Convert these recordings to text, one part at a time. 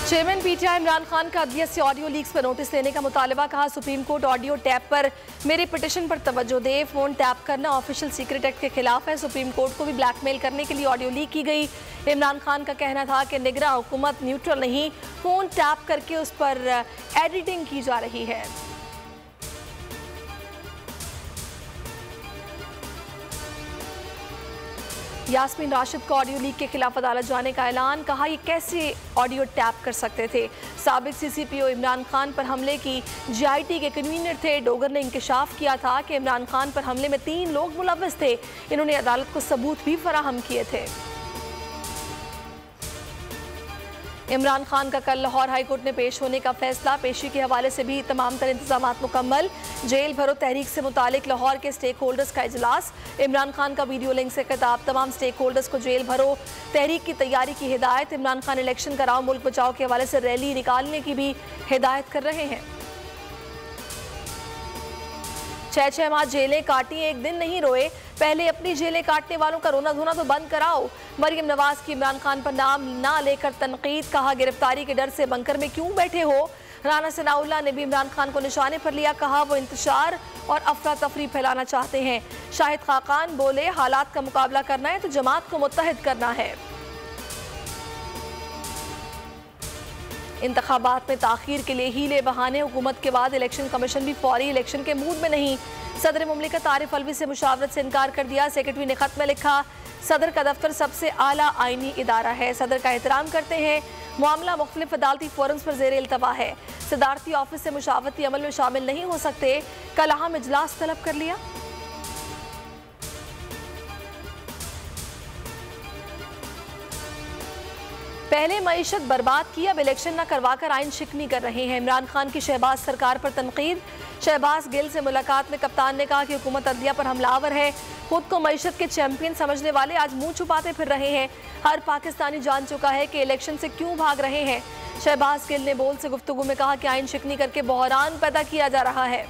Chairman PTI Imran Khan का अदलिया से ऑडियो लीक्स पर नोटिस लेने का मुतालबा। कहा सुप्रीम कोर्ट ऑडियो टैप पर मेरी पिटिशन पर तवज्जो दे। फोन टैप करना ऑफिशियल सीक्रेट एक्ट के खिलाफ है। सुप्रीम कोर्ट को भी ब्लैकमेल करने के लिए ऑडियो लीक की गई। इमरान खान का कहना था कि निगरां हुकूमत न्यूट्रल नहीं, फोन टैप करके उस पर एडिटिंग की जा रही है। यास्मीन राशिद को ऑडियो लीक के खिलाफ अदालत जाने का ऐलान। कहा ये कैसे ऑडियो टैप कर सकते थे। साबिक सीसीपीओ इमरान खान पर हमले की जीआईटी के कन्वीनर थे डोगर ने इंकशाफ किया था कि इमरान खान पर हमले में 3 लोग मुलव्वस थे। इन्होंने अदालत को सबूत भी फराहम किए थे। इमरान खान का कल लाहौर हाईकोर्ट में पेश होने का फैसला। पेशी के हवाले से भी तमाम तर इंतजाम मुकम्मल। जेल भरो तहरीक से मुतालिक लाहौर के स्टेक होल्डर्स का इजलास। इमरान खान का वीडियो लिंक से खिताब। तमाम स्टेक होल्डर्स को जेल भरो तहरीक की तैयारी की हिदायत। इमरान खान इलेक्शन कराओ मुल्क बचाओ के हवाले से रैली निकालने की भी हिदायत कर रहे हैं। 6 माह जेलें काटी, एक दिन नहीं रोए। पहले अपनी जेलें काटने वालों का रोना धोना तो बंद कराओ। मरियम नवाज की इमरान खान पर नाम ना लेकर तनकीद। कहा गिरफ्तारी के डर से बंकर में क्यों बैठे हो। राना सनाउल्लाह ने भी इमरान खान को निशाने पर लिया। कहा वो इंतशार और अफरा तफरी फैलाना चाहते हैं। शाहिद खाकान बोले हालात का मुकाबला करना है तो जमात को मुत्तहिद करना है। इंतखाबात में ताखीर के लिए हीले बहाने। हुकूमत के बाद इलेक्शन कमीशन भी फौरी इलेक्शन के मूड में नहीं। सदर मुमलिकत आरिफ अलवी से मुशावरत से इनकार कर दिया। सेक्रेटरी ने खत में लिखा सदर का दफ्तर सबसे आला आईनी इदारा है, सदर का एहतराम करते हैं। मामला मुख्तलिफ अदालती फोरम्स पर ज़ेर इल्तवा है। सदारती ऑफिस से मुशावरती अमल में शामिल नहीं हो सकते। कल अहम इजलास तलब कर लिया। पहले मईशत बर्बाद की, अब इलेक्शन न करवाकर आइन शिकनी कर रहे हैं। इमरान खान की शहबाज सरकार पर तनकीद। शहबाज गिल से मुलाकात में कप्तान ने कहा कि हुकूमत अदलिया पर हमलावर है। खुद को मईशत के चैंपियन समझने वाले आज मुंह छुपाते फिर रहे हैं। हर पाकिस्तानी जान चुका है कि इलेक्शन से क्यों भाग रहे हैं। शहबाज गिल ने बोल से गुफ्तगू में कहा कि आइन शिकनी करके बहरान पैदा किया जा रहा है।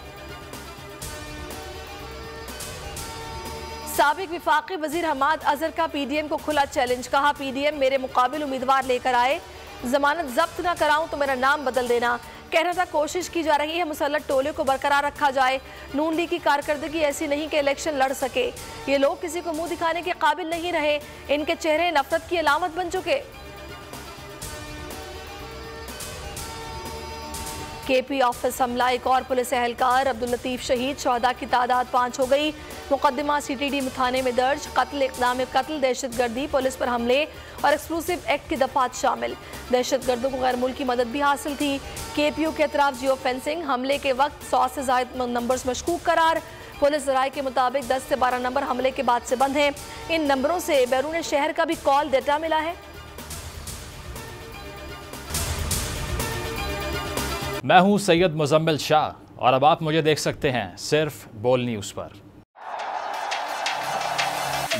साबिक विफाकी वजीर हमाद अजहर का पीडीएम को खुला चैलेंज। कहा पीडीएम मेरे मुकाबिल उम्मीदवार लेकर आए, जमानत जब्त न कराऊं तो मेरा नाम बदल देना। कहना था कोशिश की जा रही है मुसल्लत टोले को बरकरार रखा जाए। नून लीग की कारकर्दगी ऐसी नहीं कि इलेक्शन लड़ सके। ये लोग किसी को मुंह दिखाने के काबिल नहीं रहे। इनके चेहरे नफरत की अलामत बन चुके। केपी ऑफिस हमला, एक और पुलिस एहलकार अब्दुल लतीफ शहीद। शहदा की तादाद 5 हो गई। मुकदमा सीटीडी थाने में दर्ज। कत्ल, इक़दाम कत्ल, दहशतगर्दी, पुलिस पर हमले और एक्सक्लूसिव एक्ट की दफात शामिल। दहशतगर्दों को गैर मुल्की मदद भी हासिल थी। केपीयू के अतराफ जियो फेंसिंग, हमले के वक्त 100 से ज़ायद नंबर्स मशकूक करार। पुलिस ज़राए के मुताबिक 10 से 12 नंबर हमले के बाद से बंद हैं। इन नंबरों से बैरून शहर का भी कॉल डेटा मिला है। मैं हूं सैयद मुजम्मिल शाह और अब आप मुझे देख सकते हैं सिर्फ बोल न्यूज़ पर।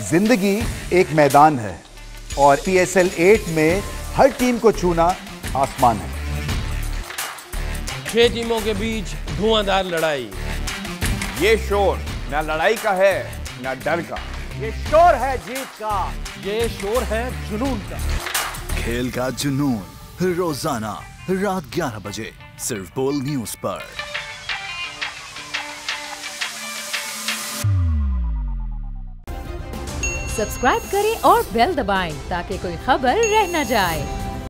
जिंदगी एक मैदान है और PSL 8 में हर टीम को छूना आसमान है। 6 टीमों के बीच धुआंधार लड़ाई। ये शोर ना लड़ाई का है ना डर का, ये शोर है जीत का, ये शोर है जुनून का। खेल का जुनून रोजाना रात 11 बजे सिर्फ बोल न्यूज़ पर। सब्सक्राइब करें और बेल दबाएं ताकि कोई खबर रह न जाए।